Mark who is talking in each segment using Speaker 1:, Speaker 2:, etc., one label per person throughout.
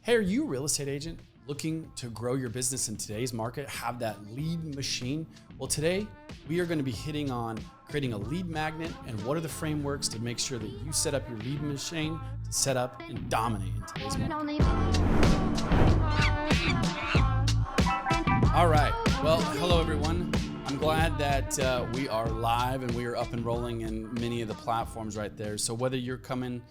Speaker 1: Hey, are you a real estate agent looking to grow your business in today's market, have that lead machine? Well, today we are going to be hitting on creating a lead magnet and what are the frameworks to make sure that you set up your lead machine to set up and dominate in today's market. All right. Well, hello, everyone. I'm glad that we are live and we are up and rolling in many of the platforms right there. So whether you're coming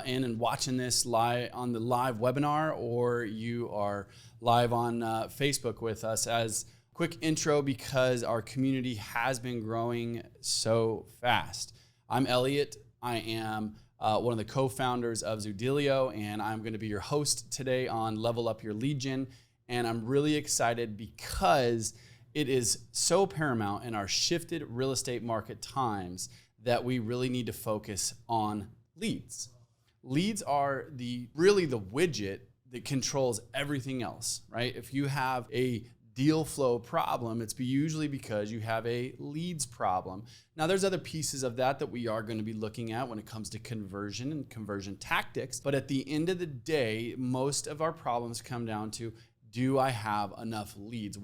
Speaker 1: in and watching this live on the live webinar, or you are live on Facebook with us, as quick intro, because our community has been growing so fast. I'm Elliot. I am one of the co-founders of Zoodealio, and I'm going to be your host today on Level Up Your Lead Gen. And I'm really excited because it is so paramount in our shifted real estate market times that we really need to focus on leads. Leads are really the widget that controls everything else, right? If you have a deal flow problem, it's usually because you have a leads problem. Now, there's other pieces of that we are going to be looking at when it comes to conversion and conversion tactics. But at the end of the day, most of our problems come down to, do I have enough leads?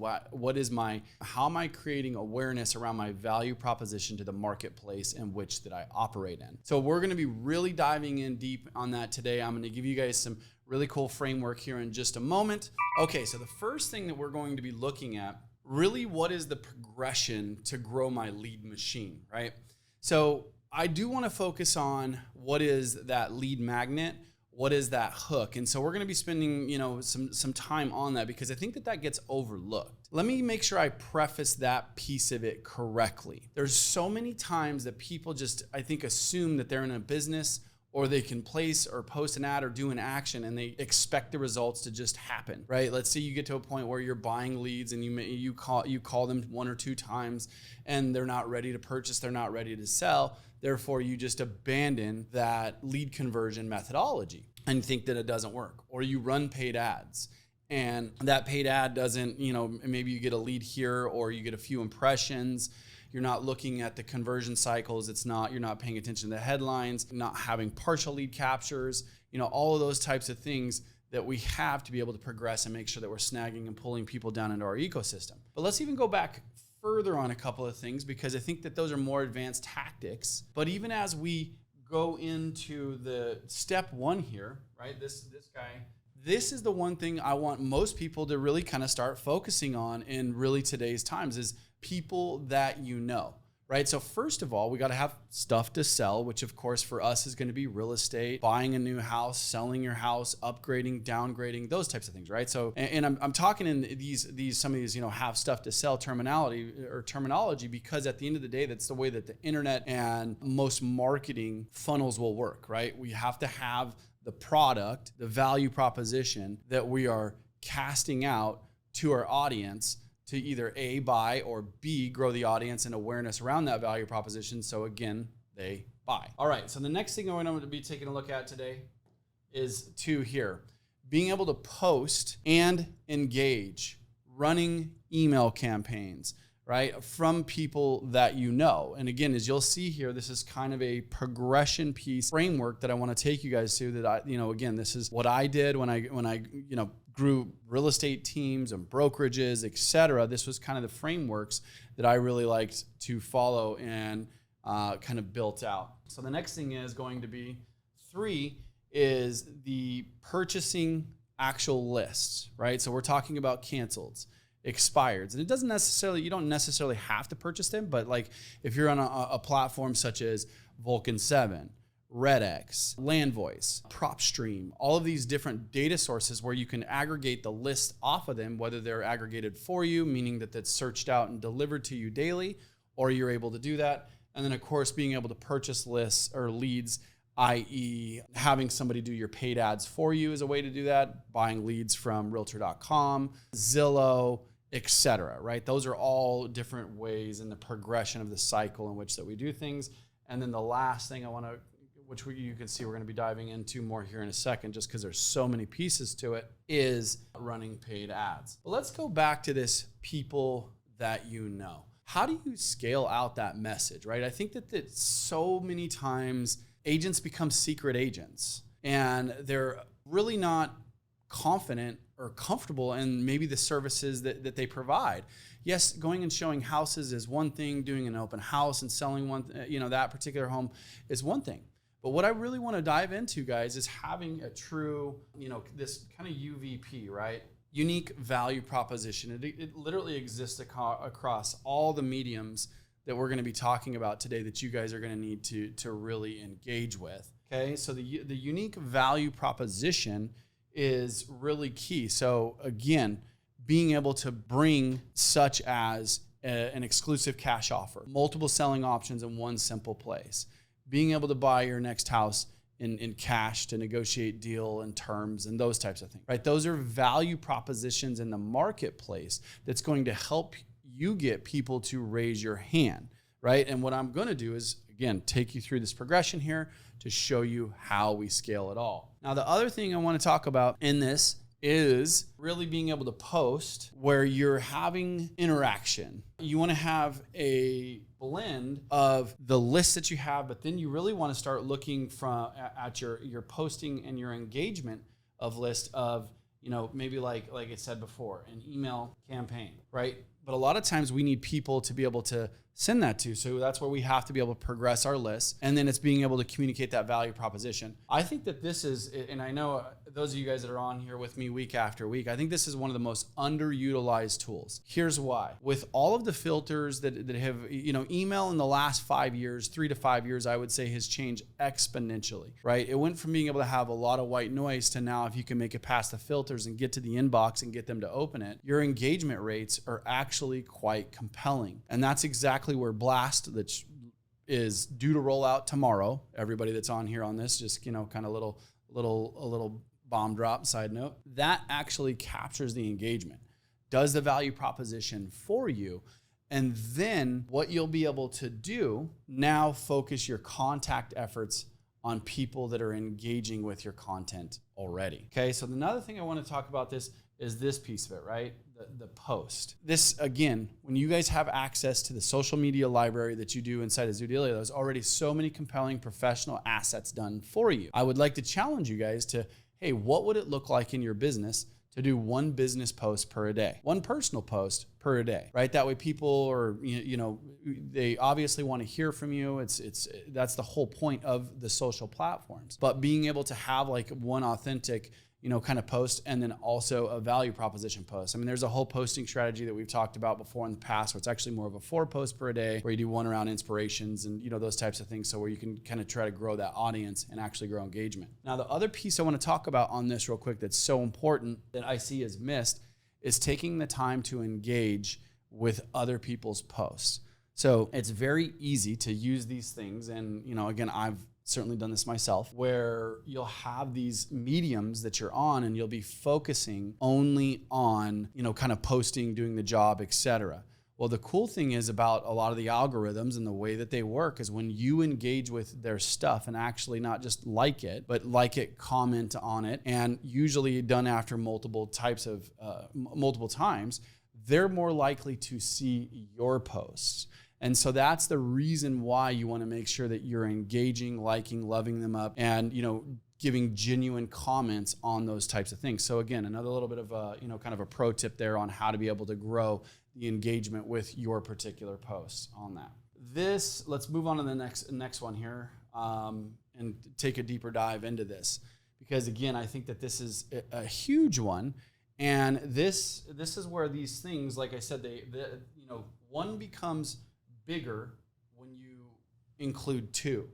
Speaker 1: How am I creating awareness around my value proposition to the marketplace in which that I operate in? So we're going to be really diving in deep on that today. I'm going to give you guys some really cool framework here in just a moment. Okay, so the first thing that we're going to be looking at, really, what is the progression to grow my lead machine, right? So I do want to focus on what is that lead magnet. What is that hook? And so we're going to be spending, some time on that, because I think that gets overlooked. Let me make sure I preface that piece of it correctly. There's so many times that people just, I think, assume that they're in a business, or they can place or post an ad or do an action and they expect the results to just happen, right? Let's say you get to a point where you're buying leads and you call them one or two times and they're not ready to purchase, they're not ready to sell. Therefore, you just abandon that lead conversion methodology and think that it doesn't work. Or you run paid ads and that paid ad doesn't, maybe you get a lead here or you get a few impressions. You're not looking at the conversion cycles. You're not paying attention to the headlines, not having partial lead captures, all of those types of things that we have to be able to progress and make sure that we're snagging and pulling people down into our ecosystem. But let's even go back further on a couple of things, because I think that those are more advanced tactics. But even as we go into the step one here, right? This guy, this is the one thing I want most people to really kind of start focusing on in really today's times, is people that you know, right? So first of all, we got to have stuff to sell, which of course for us is going to be real estate, buying a new house, selling your house, upgrading, downgrading, those types of things, right? So, and I'm talking in some of these, have stuff to sell terminology, because at the end of the day, that's the way that the internet and most marketing funnels will work, right? We have to have the product, the value proposition that we are casting out to our audience to either A, buy, or B, grow the audience and awareness around that value proposition, so again, they buy. All right, so the next thing I'm going to be taking a look at today is being able to post and engage, running email campaigns, right, from people that you know. And again, as you'll see here, this is kind of a progression piece framework that I want to take you guys to, that again, this is what I did when I grew real estate teams and brokerages, etc. This was kind of the frameworks that I really liked to follow and kind of built out. So the next thing is going to be 3 is the purchasing actual lists, right? So we're talking about canceleds, expireds, and you don't necessarily have to purchase them, but like if you're on a platform such as Vulcan 7, RedX, LandVoice, PropStream, all of these different data sources where you can aggregate the list off of them, whether they're aggregated for you, meaning that that's searched out and delivered to you daily, or you're able to do that. And then of course, being able to purchase lists or leads, i.e. having somebody do your paid ads for you is a way to do that, buying leads from realtor.com, Zillow, etc. right? Those are all different ways in the progression of the cycle in which that we do things. And then the last thing you can see we're going to be diving into more here in a second, just because there's so many pieces to it, is running paid ads. But let's go back to this people that you know. How do you scale out that message, right? I think that so many times agents become secret agents, and they're really not confident or comfortable in maybe the services that they provide. Yes, going and showing houses is one thing, doing an open house and selling that particular home is one thing. But what I really want to dive into, guys, is having a true, this kind of UVP, right? Unique value proposition. It literally exists across all the mediums that we're going to be talking about today that you guys are going to need to really engage with. Okay, so the unique value proposition is really key. So again, being able to bring such as an exclusive cash offer, multiple selling options in one simple place, being able to buy your next house in cash to negotiate deal and terms and those types of things, right? Those are value propositions in the marketplace that's going to help you get people to raise your hand, right? And what I'm going to do is, again, take you through this progression here to show you how we scale it all. Now, the other thing I want to talk about in this is really being able to post where you're having interaction. You want to have a blend of the lists that you have, but then you really want to start looking at your posting and your engagement of list of, maybe like I said before, an email campaign, right? But a lot of times we need people to be able to send that to. So that's where we have to be able to progress our lists. And then it's being able to communicate that value proposition. I think that this is, and I know those of you guys that are on here with me week after week, I think this is one of the most underutilized tools. Here's why. With all of the filters that have, email in the last 5 years, 3 to 5 years, I would say has changed exponentially, right? It went from being able to have a lot of white noise to now if you can make it past the filters and get to the inbox and get them to open it, your engagement rates are actually quite compelling. And that's exactly where Blast, that is due to roll out tomorrow. Everybody that's on here on this, just kind of a little bomb drop side note, that actually captures the engagement, does the value proposition for you, and then what you'll be able to do now, focus your contact efforts on people that are engaging with your content already. Okay, so another thing I want to talk about is this piece of it, right? The post. This, again, when you guys have access to the social media library that you do inside of Zoodealio, there's already so many compelling professional assets done for you. I would like to challenge you guys to, hey, what would it look like in your business to do one business post per day, one personal post per day, right? That way people are, they obviously want to hear from you. That's the whole point of the social platforms. But being able to have like one authentic kind of post and then also a value proposition post. I mean, there's a whole posting strategy that we've talked about before in the past where it's actually more of a 4 posts per day where you do one around inspirations and, those types of things. So where you can kind of try to grow that audience and actually grow engagement. Now, the other piece I want to talk about on this real quick that's so important that I see is missed is taking the time to engage with other people's posts. So it's very easy to use these things. And, again, I've certainly done this myself, where you'll have these mediums that you're on and you'll be focusing only on, kind of posting, doing the job, etc. Well, the cool thing is about a lot of the algorithms and the way that they work is when you engage with their stuff and actually not just like it, but like it, comment on it, and usually done after multiple times, they're more likely to see your posts. And so that's the reason why you want to make sure that you're engaging, liking, loving them up, and, giving genuine comments on those types of things. So again, another little bit of a, kind of a pro tip there on how to be able to grow the engagement with your particular posts on that. Let's move on to the next one here and take a deeper dive into this. Because again, I think that this is a huge one. And this is where these things, like I said, one becomes bigger when you include two,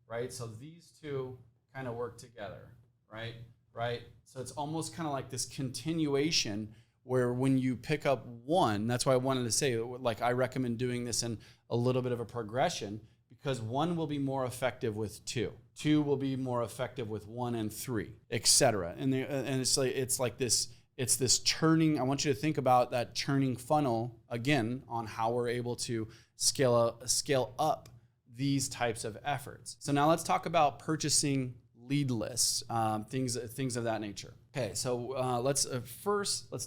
Speaker 1: right? So these two kind of work together, right? So it's almost kind of like this continuation where when you pick up one, that's why I wanted to say, like, I recommend doing this in a little bit of a progression because one will be more effective with two. Two will be more effective with 1 and 3, etc. And it's like this. It's this churning. I want you to think about that churning funnel again on how we're able to scale up these types of efforts. So now let's talk about purchasing lead lists, things of that nature. Okay, so let's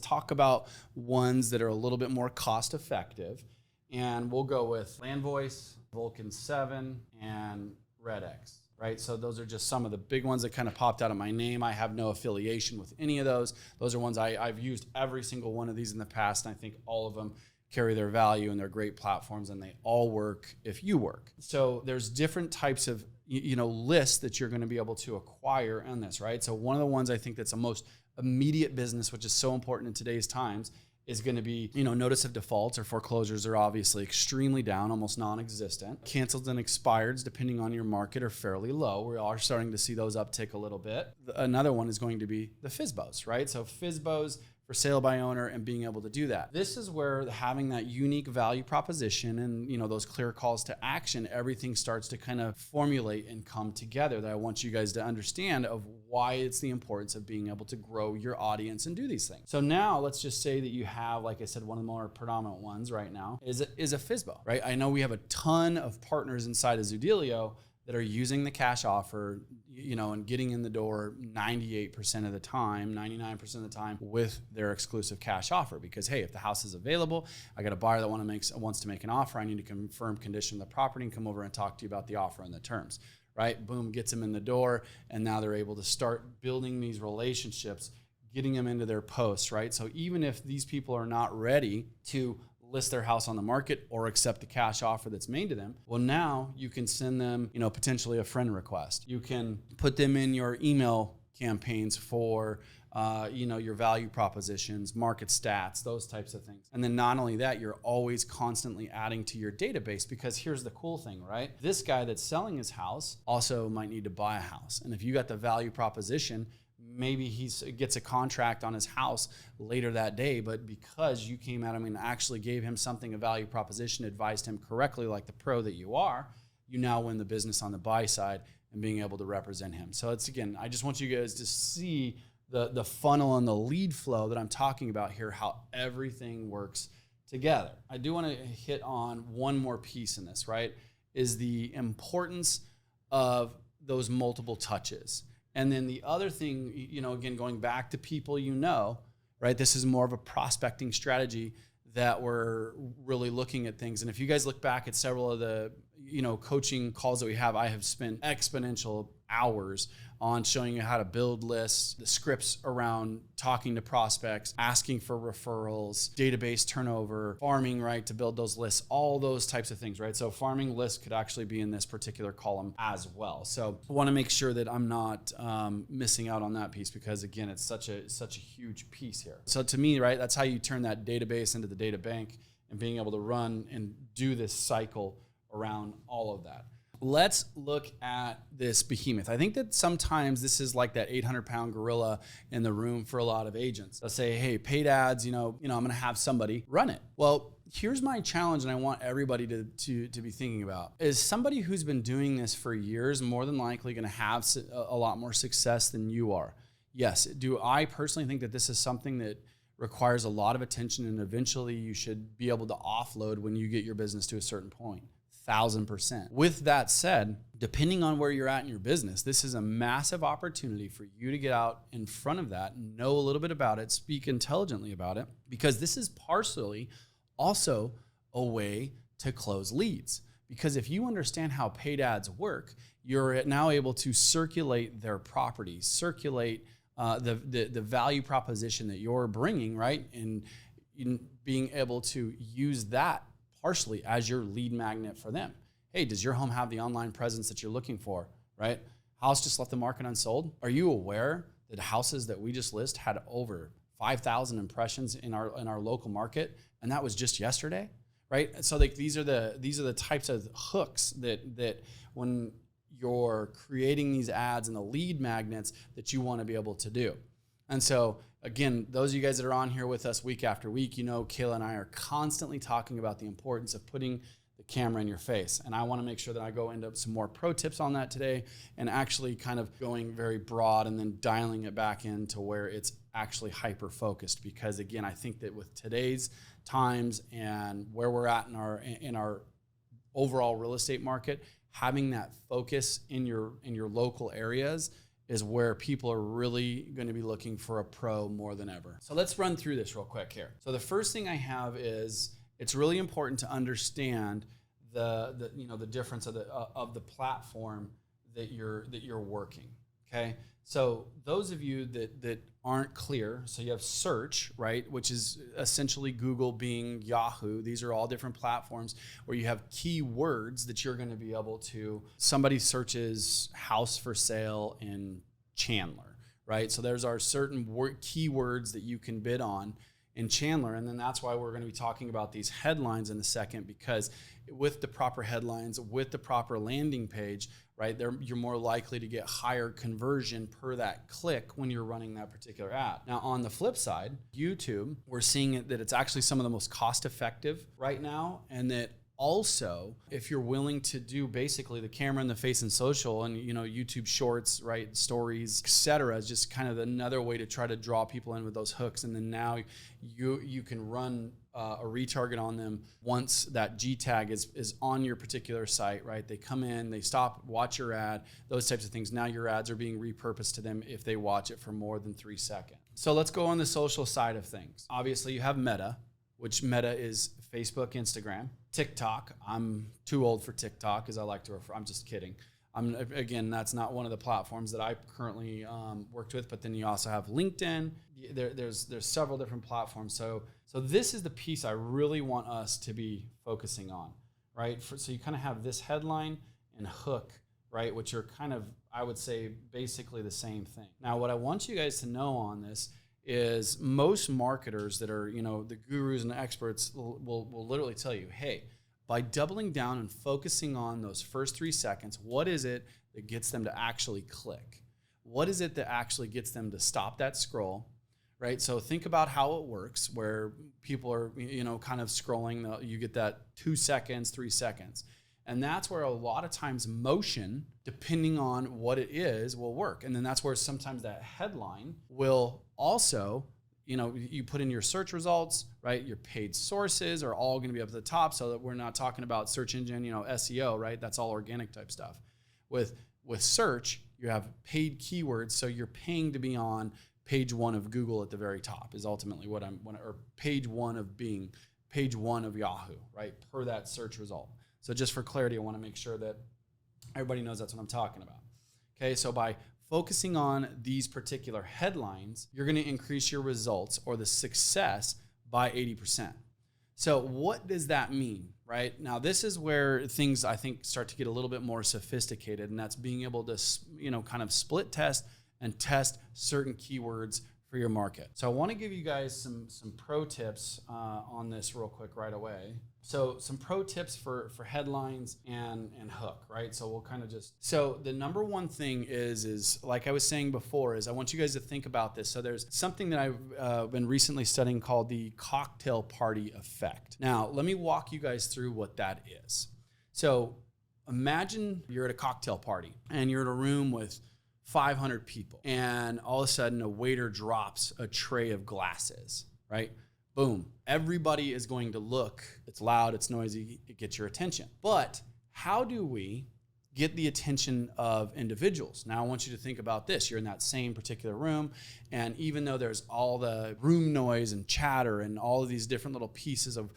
Speaker 1: talk about ones that are a little bit more cost effective, and we'll go with Landvoice, Vulcan 7, and RedX. right? So those are just some of the big ones that kind of popped out of my name. I have no affiliation with any of those. Those are ones I've used every single one of these in the past, and I think all of them carry their value and they're great platforms, and they all work if you work. So there's different types of lists that you're going to be able to acquire on this, right? So one of the ones I think that's the most immediate business, which is so important in today's times, is going to be, notice of defaults or foreclosures are obviously extremely down, almost non-existent. Canceled and expireds, depending on your market, are fairly low. We are starting to see those uptick a little bit. Another one is going to be the FSBOs, right? So FSBOs, for sale by owner, and being able to do that. This is where having that unique value proposition and those clear calls to action, everything starts to kind of formulate and come together, that I want you guys to understand of why it's the importance of being able to grow your audience and do these things. So now let's just say that you have, like I said, one of the more predominant ones right now is a FSBO, right? I know we have a ton of partners inside of Zoodealio that are using the cash offer, and getting in the door 98% of the time, 99% of the time with their exclusive cash offer. Because, hey, if the house is available, I got a buyer that wants to make an offer, I need to confirm condition of the property and come over and talk to you about the offer and the terms, right? Boom, gets them in the door, and now they're able to start building these relationships, getting them into their posts, right? So even if these people are not ready to list their house on the market or accept the cash offer that's made to them, well, now you can send them, potentially a friend request. You can put them in your email campaigns for, your value propositions, market stats, those types of things. And then not only that, you're always constantly adding to your database, because here's the cool thing, right? This guy that's selling his house also might need to buy a house. And if you got the value proposition, maybe he gets a contract on his house later that day, but because you came at him and actually gave him something, a value proposition, advised him correctly like the pro that you are, you now win the business on the buy side and being able to represent him. So it's, again, I just want you guys to see the funnel and the lead flow that I'm talking about here, how everything works together. I do want to hit on one more piece in this, right, is the importance of those multiple touches. And then the other thing, again, going back to people, right? This is more of a prospecting strategy that we're really looking at things. And if you guys look back at several of the, coaching calls that we have, I have spent exponential hours on showing you how to build lists, the scripts around talking to prospects, asking for referrals, database turnover, farming, right, to build those lists, all those types of things, right? So farming lists could actually be in this particular column as well. So I want to make sure that I'm not missing out on that piece, because again, it's such a huge piece here. So to me, right, that's how you turn that database into the data bank, and being able to run and do this cycle around all of that. Let's look at this behemoth. I think that sometimes this is like that 800-pound gorilla in the room for a lot of agents. They'll say, hey, paid ads, I'm going to have somebody run it. Well, here's my challenge, and I want everybody to be thinking about, is somebody who's been doing this for years more than likely going to have a lot more success than you are. Yes, do I personally think that this is something that requires a lot of attention, and eventually you should be able to offload when you get your business to a certain point. 1,000%. With that said, depending on where you're at in your business, this is a massive opportunity for you to get out in front of that, know a little bit about it, speak intelligently about it, because this is partially also a way to close leads. Because if you understand how paid ads work, you're now able to circulate their property, circulate the value proposition that you're bringing, right? And being able to use that partially as your lead magnet for them. Hey, does your home have the online presence that you're looking for, right? House just left the market unsold. Are you aware that houses that we just list had over 5,000 impressions in our local market, and that was just yesterday, right? So these are the types of hooks that when you're creating these ads and the lead magnets that you want to be able to do. And so again, those of you guys that are on here with us week after week, Kayla and I are constantly talking about the importance of putting the camera in your face. And I want to make sure that I go into some more pro tips on that today, and actually kind of going very broad and then dialing it back into where it's actually hyper-focused. Because again, I think that with today's times and where we're at in our overall real estate market, having that focus in your local areas is where people are really going to be looking for a pro more than ever. So let's run through this real quick here. So the first thing I have is, it's really important to understand the difference of the platform you're working. Okay. So those of you that aren't clear, so you have search, right, which is essentially Google, Bing, Yahoo. These are all different platforms where you have keywords that you're going to be able to. Somebody searches house for sale in Chandler, right? So there's our certain keywords that you can bid on in Chandler. And then that's why we're going to be talking about these headlines in a second, because with the proper headlines, with the proper landing page, right, you're more likely to get higher conversion per that click when you're running that particular ad. Now, on the flip side, YouTube, we're seeing that it's actually some of the most cost effective right now, and that also, if you're willing to do basically the camera and the face and social and, YouTube shorts, right, stories, etc., is just kind of another way to try to draw people in with those hooks. And then now you can run a retarget on them once that G tag is on your particular site, right? They come in, they stop, watch your ad, those types of things. Now your ads are being repurposed to them if they watch it for more than 3 seconds. So let's go on the social side of things. Obviously, you have Meta, which Meta is Facebook, Instagram, TikTok. I'm too old for TikTok, as I like to refer. I'm just kidding. Again, that's not one of the platforms that I currently worked with. But then you also have LinkedIn. There's several different platforms. So this is the piece I really want us to be focusing on, right? So you kind of have this headline and hook, right, which are kind of, I would say, basically the same thing. Now, what I want you guys to know on this is most marketers that are, the gurus and the experts will literally tell you, hey, by doubling down and focusing on those first 3 seconds, what is it that gets them to actually click? What is it that actually gets them to stop that scroll, right? So think about how it works, where people are, kind of scrolling. You get that 2 seconds, 3 seconds. And that's where a lot of times motion, depending on what it is, will work. And then that's where sometimes that headline will also, you put in your search results, right? Your paid sources are all going to be up at the top, so that we're not talking about search engine, SEO, right? That's all organic type stuff. With search, you have paid keywords, so you're paying to be on page 1 of Google at the very top is ultimately or page 1 of Bing, page 1 of Yahoo, right? Per that search result. So just for clarity, I want to make sure that everybody knows that's what I'm talking about. Okay, so by focusing on these particular headlines, you're going to increase your results or the success by 80%. So what does that mean, right? Now, this is where things, I think, start to get a little bit more sophisticated, and that's being able to, kind of split test and test certain keywords for your market. So I want to give you guys some pro tips on this real quick right away. So some pro tips for headlines and hook, right? So we'll kind of so the number one thing is like I was saying before, is I want you guys to think about this. So there's something that I've been recently studying called the cocktail party effect. Now, let me walk you guys through what that is. So imagine you're at a cocktail party and you're in a room with 500 people, and all of a sudden a waiter drops a tray of glasses, right? Boom. Everybody is going to look. It's loud, it's noisy, it gets your attention. But how do we get the attention of individuals? Now, I want you to think about this. You're in that same particular room, and even though there's all the room noise and chatter and all of these different little pieces of,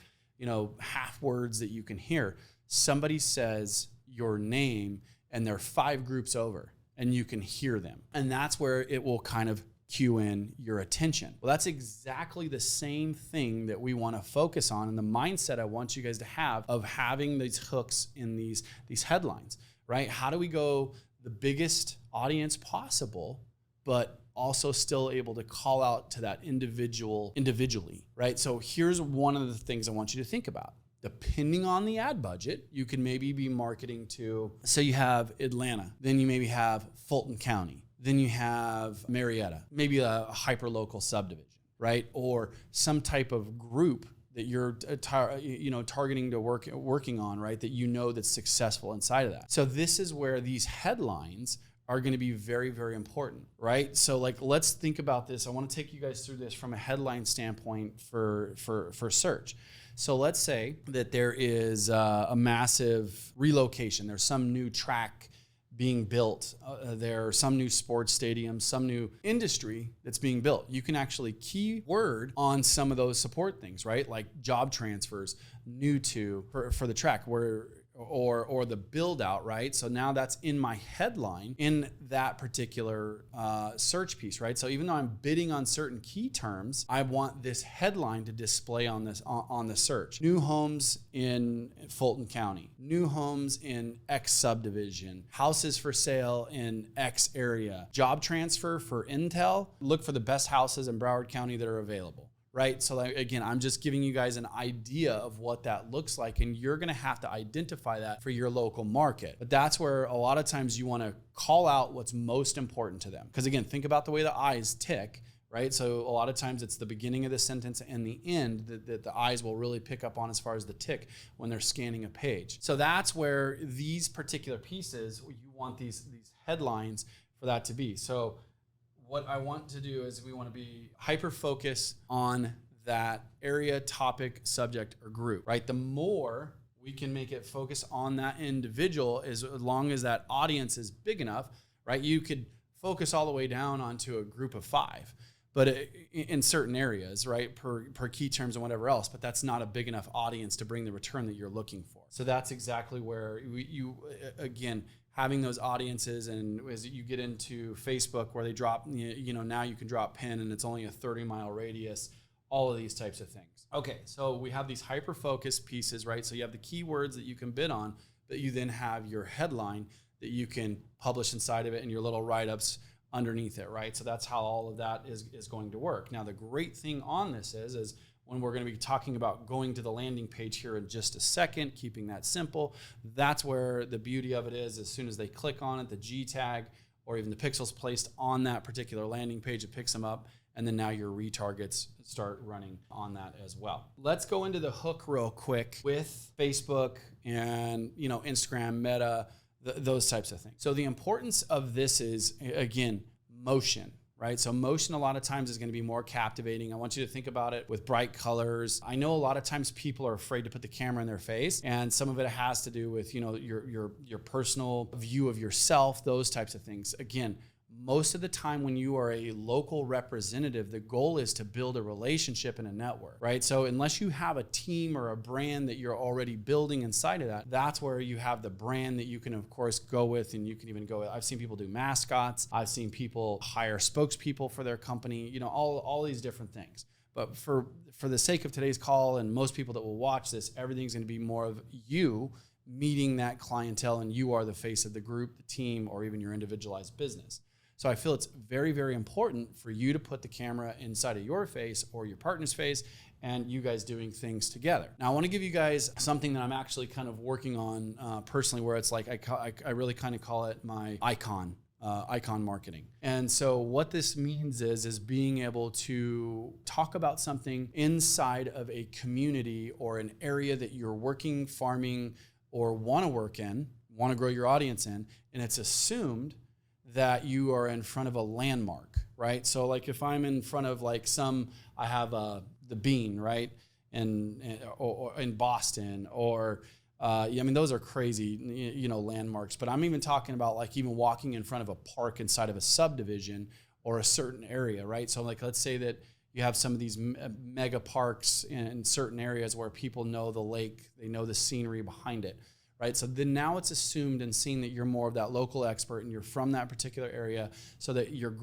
Speaker 1: half words that you can hear, somebody says your name and they're 5 groups over, and you can hear them. And that's where it will kind of cue in your attention. Well, that's exactly the same thing that we want to focus on, and the mindset I want you guys to have of having these hooks in these headlines, right? How do we go the biggest audience possible, but also still able to call out to that individually, right? So here's one of the things I want you to think about. Depending on the ad budget, you can maybe be marketing to, say you have Atlanta, then you maybe have Fulton County, then you have Marietta, maybe a hyper-local subdivision, right? Or some type of group that you're targeting to working on, right? That that's successful inside of that. So this is where these headlines are going to be very, very important, right? So let's think about this. I want to take you guys through this from a headline standpoint for search. So let's say that there is a massive relocation. There's some new track being built. There are some new sports stadiums, some new industry that's being built. You can actually keyword on some of those support things, right? Like job transfers, for the track, or the build out, right? So now that's in my headline in that particular search piece, right? So even though I'm bidding on certain key terms, I want this headline to display on this on the search. New homes in Fulton County, new homes in X subdivision, houses for sale in X area, job transfer for Intel. Look for the best houses in Broward County that are available. Right. So again, I'm just giving you guys an idea of what that looks like, and you're going to have to identify that for your local market. But that's where a lot of times you want to call out what's most important to them. Because again, think about the way the eyes tick, right? So a lot of times it's the beginning of the sentence and the end that the eyes will really pick up on as far as the tick when they're scanning a page. So that's where these particular pieces, you want these headlines for that to be. So what I want to do is we want to be hyper-focused on that area, topic, subject, or group, right? The more we can make it focus on that individual, as long as that audience is big enough, right? You could focus all the way down onto a group of 5, but in certain areas, right? Per key terms and whatever else, but that's not a big enough audience to bring the return that you're looking for. So that's exactly where you again, having those audiences, and as you get into Facebook where they drop, now you can drop pin and it's only a 30-mile radius, all of these types of things. Okay, so we have these hyper-focused pieces, right? So you have the keywords that you can bid on, but you then have your headline that you can publish inside of it and your little write-ups underneath it, right? So that's how all of that is going to work. Now, the great thing on this is when we're going to be talking about going to the landing page here in just a second, keeping that simple, that's where the beauty of it is. As soon as they click on it, the G tag or even the pixels placed on that particular landing page, it picks them up, and then now your retargets start running on that as well. Let's go into the hook real quick with Facebook and Instagram, Meta, those types of things. So the importance of this is, again, motion. Right? So motion a lot of times is going to be more captivating. I want you to think about it with bright colors. I know a lot of times people are afraid to put the camera in their face, and some of it has to do with, your personal view of yourself, those types of things. Again, most of the time when you are a local representative, the goal is to build a relationship and a network, right? So unless you have a team or a brand that you're already building inside of that, that's where you have the brand that you can, of course, go with, and you can even go with. I've seen people do mascots. I've seen people hire spokespeople for their company, all these different things. But for the sake of today's call and most people that will watch this, everything's going to be more of you meeting that clientele, and you are the face of the group, the team, or even your individualized business. So I feel it's very, very important for you to put the camera inside of your face or your partner's face and you guys doing things together. Now, I want to give you guys something that I'm actually kind of working on personally, where it's like I really kind of call it my icon marketing. And so what this means is being able to talk about something inside of a community or an area that you're working, farming, or want to work in, want to grow your audience in, and it's assumed that you are in front of a landmark, right? So like if I'm in front of I have the Bean, right? Or in Boston, or those are crazy, landmarks. But I'm even talking about like even walking in front of a park inside of a subdivision or a certain area, right? So like let's say that you have some of these mega parks in certain areas where people know the lake, they know the scenery behind it. Right. So then now it's assumed and seen that you're more of that local expert and you're from that particular area, so that you're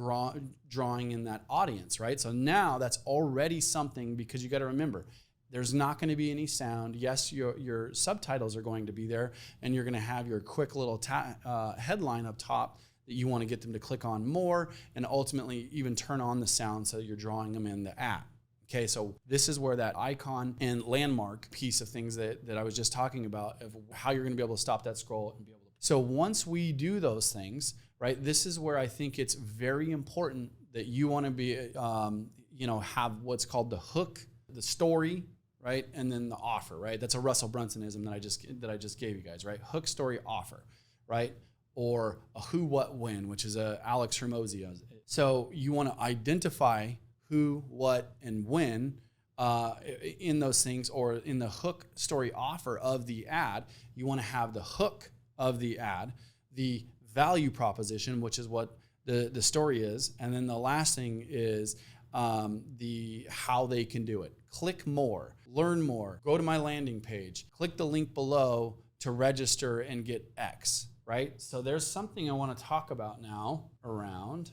Speaker 1: drawing in that audience. Right. So now that's already something, because you got to remember, there's not going to be any sound. Yes, your subtitles are going to be there, and you're going to have your quick little headline up top that you want to get them to click on more, and ultimately even turn on the sound so you're drawing them in the app. Okay, so this is where that icon and landmark piece of things that I was just talking about, of how you're going to be able to stop that scroll and be able to. So once we do those things, right, this is where I think it's very important that you want to be, have what's called the hook, the story, right, and then the offer, right? That's a Russell Brunsonism that I just gave you guys, right? Hook, story, offer, right? Or a who, what, when, which is a Alex Hermosi. So you want to identify who, what, and when in those things, or in the hook, story, offer of the ad. You want to have the hook of the ad, the value proposition, which is what the story is, and then the last thing is the how they can do it. Click more, learn more, go to my landing page, click the link below to register and get X, right? So there's something I want to talk about now around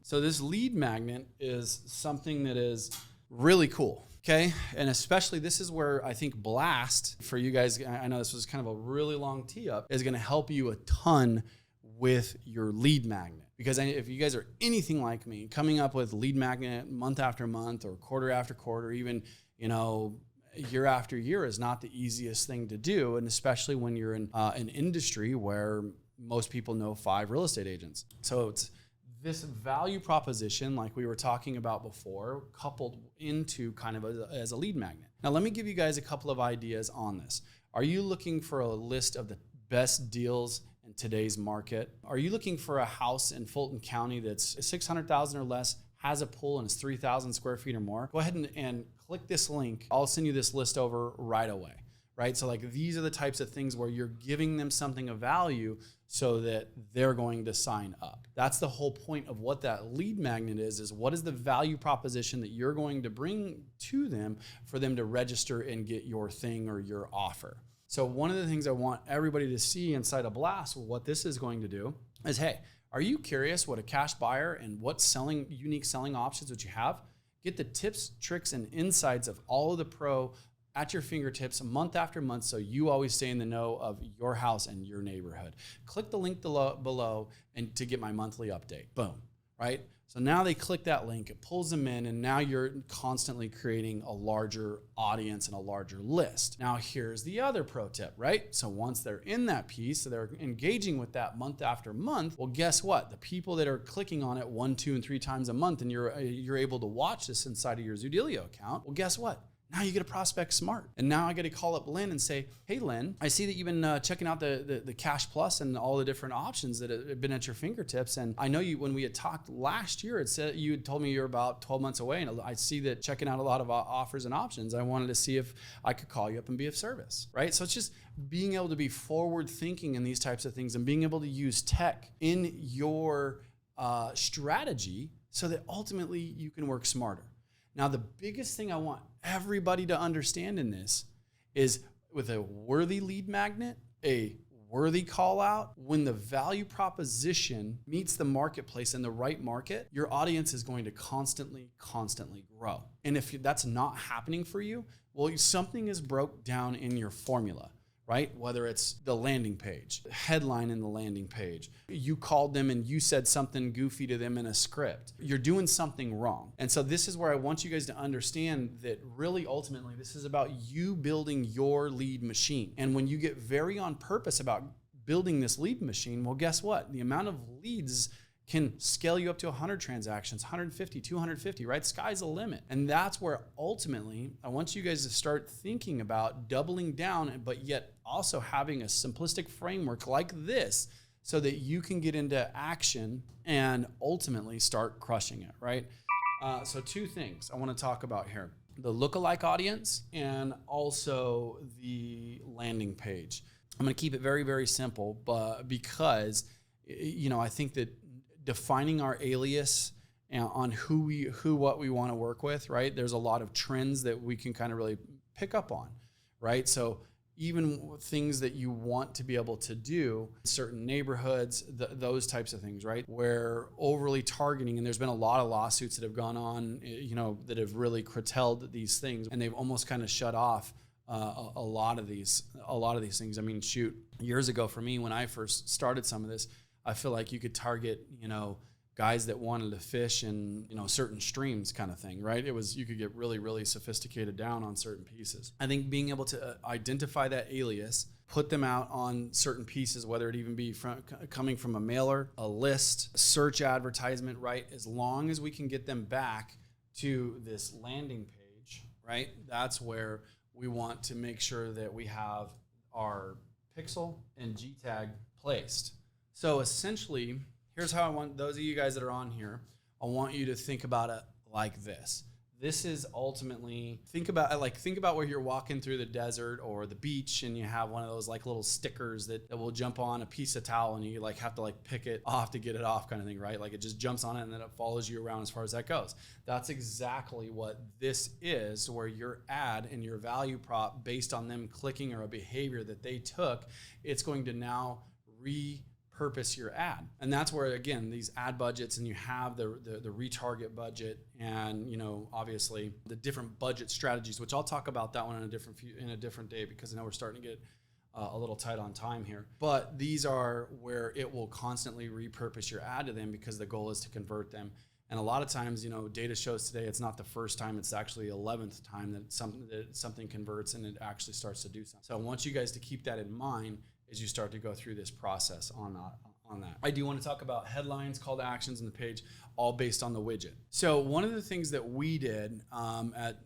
Speaker 1: so this lead magnet is something that is really cool. Okay. And especially this is where I think Blast for you guys, I know this was kind of a really long tee up, is going to help you a ton with your lead magnet. Because if you guys are anything like me, coming up with lead magnet month after month or quarter after quarter, even, year after year is not the easiest thing to do. And especially when you're in an industry where most people know 5 real estate agents. So it's this value proposition, like we were talking about before, coupled into kind of as a lead magnet. Now, let me give you guys a couple of ideas on this. Are you looking for a list of the best deals in today's market? Are you looking for a house in Fulton County that's $600,000 or less, has a pool, and is 3,000 square feet or more? Go ahead and click this link. I'll send you this list over right away, right? So like these are the types of things where you're giving them something of value so that they're going to sign up. That's the whole point of what that lead magnet is what is the value proposition that you're going to bring to them for them to register and get your thing or your offer. So one of the things I want everybody to see inside of Blast, what this is going to do is, hey, are you curious what a cash buyer and what unique selling options that you have? Get the tips, tricks, and insights of all of the pro at your fingertips month after month so you always stay in the know of your house and your neighborhood. Click the link below and to get my monthly update. Boom, right? So now they click that link, it pulls them in, and now you're constantly creating a larger audience and a larger list. Now here's the other pro tip, right? So once they're in that piece, so they're engaging with that month after month, well, guess what? The people that are clicking on it 1, 2, and 3 times a month, and you're able to watch this inside of your Zoodealio account, well, guess what? Now you get a prospect smart. And now I get to call up Lynn and say, hey, Lynn, I see that you've been checking out the Cash Plus and all the different options that have been at your fingertips. And I know when we had talked last year, you had told me you're about 12 months away. And I see that checking out a lot of offers and options. I wanted to see if I could call you up and be of service, right? So it's just being able to be forward thinking in these types of things and being able to use tech in your strategy so that ultimately you can work smarter. Now, the biggest thing I want everybody to understand in this is with a worthy lead magnet, a worthy call out, when the value proposition meets the marketplace in the right market, your audience is going to constantly grow. And if that's not happening for you, well, something is broke down in your formula, right? Whether it's the landing page, headline in the landing page, you called them and you said something goofy to them in a script. You're doing something wrong. And so this is where I want you guys to understand that really ultimately this is about you building your lead machine. And when you get very on purpose about building this lead machine, well, guess what? The amount of leads can scale you up to 100 transactions, 150, 250, right? Sky's the limit. And that's where ultimately I want you guys to start thinking about doubling down, but yet also having a simplistic framework like this so that you can get into action and ultimately start crushing it, right? So 2 things I want to talk about here. The lookalike audience and also the landing page. I'm going to keep it very, very simple, but because, I think that defining our alias on what we want to work with, right? There's a lot of trends that we can kind of really pick up on, right? So even things that you want to be able to do, certain neighborhoods, those types of things, right? Where overly targeting, and there's been a lot of lawsuits that have gone on, that have really curtailed these things, and they've almost kind of shut off a lot of these things. I mean, shoot, years ago for me, when I first started some of this, I feel like you could target, guys that wanted to fish in, certain streams kind of thing, right? You could get really, really sophisticated down on certain pieces. I think being able to identify that alias, put them out on certain pieces, whether it even be coming from a mailer, a list, search advertisement, right? As long as we can get them back to this landing page, right? That's where we want to make sure that we have our pixel and G tag placed. So essentially, here's how I want those of you guys that are on here, I want you to think about it like this. This is ultimately, think about where you're walking through the desert or the beach and you have one of those like little stickers that will jump on a piece of towel and you like have to like pick it off to get it off kind of thing, right? Like it just jumps on it and then it follows you around as far as that goes. That's exactly what this is, where your ad and your value prop based on them clicking or a behavior that they took, it's going to now repurpose your ad. And that's where, again, these ad budgets, and you have the retarget budget, and obviously the different budget strategies, which I'll talk about that one in a different day, because I know we're starting to get a little tight on time here. But these are where it will constantly repurpose your ad to them, because the goal is to convert them. And a lot of times, data shows today it's not the first time, it's actually the 11th time that something converts and it actually starts to do something. So I want you guys to keep that in mind as you start to go through this process on that. I do want to talk about headlines, call to actions, and the page, all based on the widget. So one of the things that we did at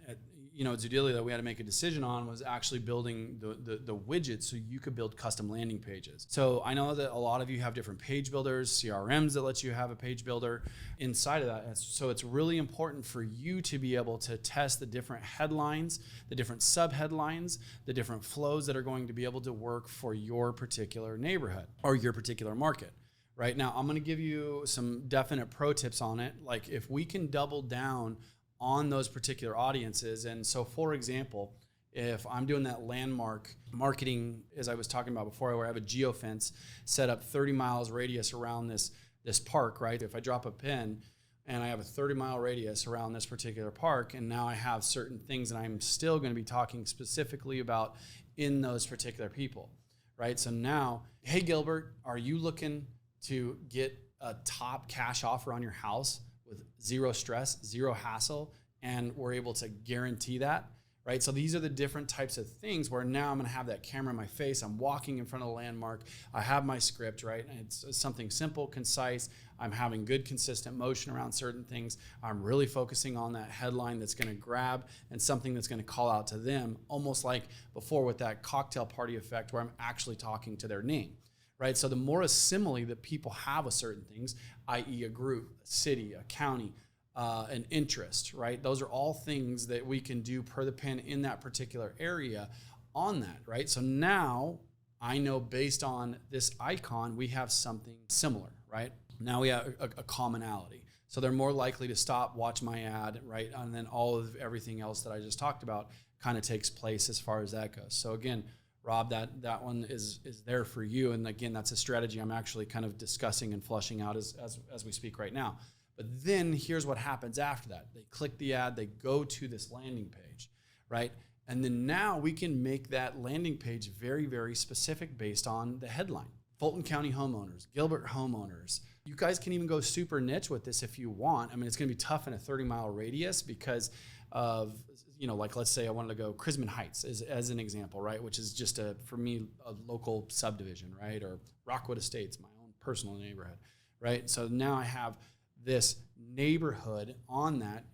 Speaker 1: Zoodealio that we had to make a decision on was actually building the widget so you could build custom landing pages. So I know that a lot of you have different page builders, CRMs that let you have a page builder inside of that. So it's really important for you to be able to test the different headlines, the different sub-headlines, the different flows that are going to be able to work for your particular neighborhood or your particular market. Right now, I'm going to give you some definite pro tips on it. Like if we can double down on those particular audiences. And so, for example, if I'm doing that landmark marketing, as I was talking about before, where I have a geofence set up 30 miles radius around this park, right? If I drop a pin and I have a 30-mile radius around this particular park, and now I have certain things that I'm still going to be talking specifically about in those particular people, right? So now, hey, Gilbert, are you looking to get a top cash offer on your house with zero stress, zero hassle, and we're able to guarantee that, right? So these are the different types of things where now I'm gonna have that camera in my face, I'm walking in front of a landmark, I have my script, right? And it's something simple, concise, I'm having good consistent motion around certain things, I'm really focusing on that headline that's gonna grab and something that's gonna call out to them, almost like before with that cocktail party effect where I'm actually talking to their name. Right, so the more a simile that people have with certain things, i.e. a group, a city, a county, an interest, right? Those are all things that we can do per the pin in that particular area on that, right? So now I know based on this icon, we have something similar, right? Now we have a commonality. So they're more likely to stop, watch my ad, right? And then all of everything else that I just talked about kind of takes place as far as that goes. So again, Rob, that one is there for you. And again, that's a strategy I'm actually kind of discussing and flushing out as we speak right now. But then here's what happens after that. They click the ad, they go to this landing page, right? And then now we can make that landing page very, very specific based on the headline. Fulton County homeowners, Gilbert homeowners. You guys can even go super niche with this if you want. I mean, it's going to be tough in a 30-mile radius because of, like let's say I wanted to go Crisman Heights as an example, right? Which is just for me, a local subdivision, right? Or Rockwood Estates, my own personal neighborhood, right? So now I have this neighborhood on that.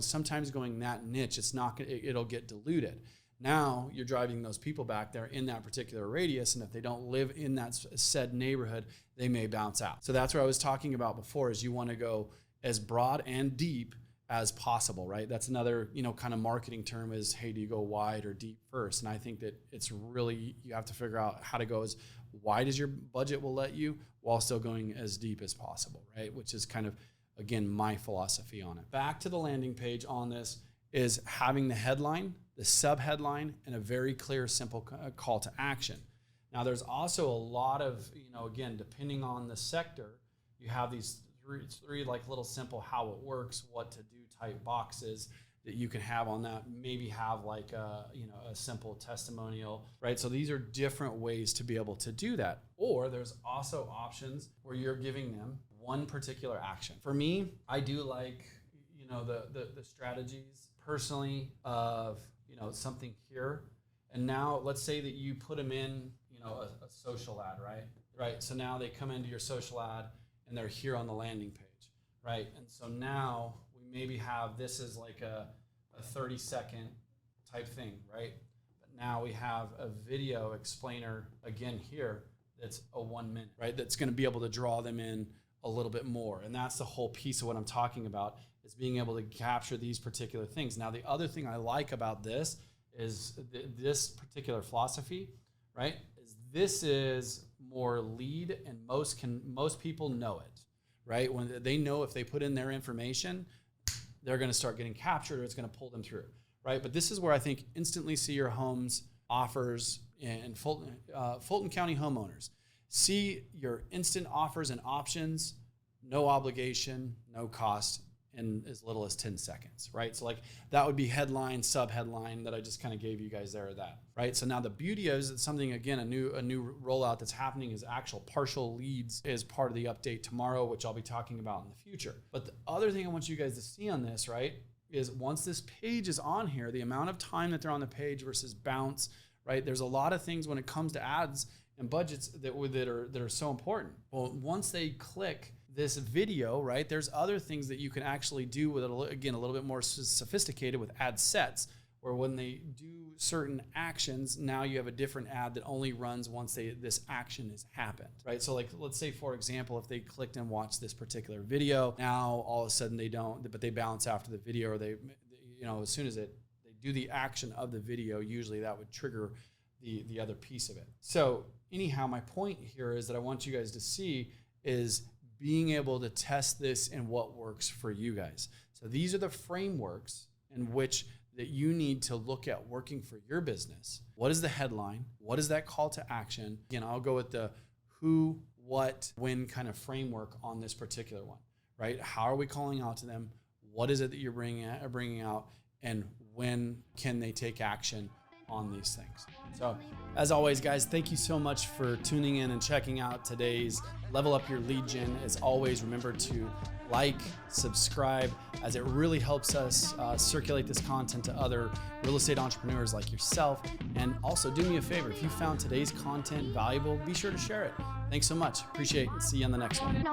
Speaker 1: Sometimes going that niche, it'll get diluted. Now you're driving those people back there in that particular radius, and if they don't live in that said neighborhood, they may bounce out. So that's what I was talking about before, is you want to go as broad and deep as possible, right? That's another, kind of marketing term is, hey, do you go wide or deep first? And I think that it's really, you have to figure out how to go as wide as your budget will let you while still going as deep as possible, right? Which is kind of, again, my philosophy on it. Back to the landing page on this is having the headline, the sub-headline, and a very clear, simple call to action. Now, there's also a lot of, again, depending on the sector, you have these three like little simple how it works, what to do type boxes that you can have on that. Maybe have like a simple testimonial, right? So these are different ways to be able to do that. Or there's also options where you're giving them one particular action. For me, I do like the strategies personally of something here, and now let's say that you put them in a social ad, right? So now they come into your social ad and they're here on the landing page, right? And so now we maybe have this as like a 30-second type thing, right? But now we have a video explainer again here that's a 1 minute, right? That's going to be able to draw them in a little bit more. And that's the whole piece of what I'm talking about, is being able to capture these particular things. Now, the other thing I like about this is this particular philosophy, right? This is more lead, and most people know it, right? When they know if they put in their information, they're going to start getting captured, or it's going to pull them through, right? But this is where I think Instantly See Your Homes offers and Fulton County homeowners. See your instant offers and options, no obligation, no cost, in as little as 10 seconds, right? So like that would be headline, sub-headline that I just kind of gave you guys there of that, right? So now the beauty is that something, again, a new rollout that's happening is actual partial leads is part of the update tomorrow, which I'll be talking about in the future. But the other thing I want you guys to see on this, right, is once this page is on here, the amount of time that they're on the page versus bounce, right? There's a lot of things when it comes to ads and budgets that are so important. Well, once they click this video, right, there's other things that you can actually do with it, again, a little bit more sophisticated with ad sets, where when they do certain actions, now you have a different ad that only runs once this action has happened, right? So like, let's say, for example, if they clicked and watched this particular video, now all of a sudden they don't, but they bounce after the video, or they, as soon as they do the action of the video, usually that would trigger the other piece of it. So anyhow, my point here is that I want you guys to see is being able to test this and what works for you guys. So these are the frameworks in which that you need to look at working for your business. What is the headline? What is that call to action? Again, I'll go with the who, what, when kind of framework on this particular one, right? How are we calling out to them? What is it that you're bringing out? And when can they take action on these things? So as always, guys, thank you so much for tuning in and checking out today's Level Up Your Lead Gen. As always, remember to like, subscribe, as it really helps us circulate this content to other real estate entrepreneurs like yourself. And also do me a favor, if you found today's content valuable, be sure to share it. Thanks so much. Appreciate it. See you on the next one.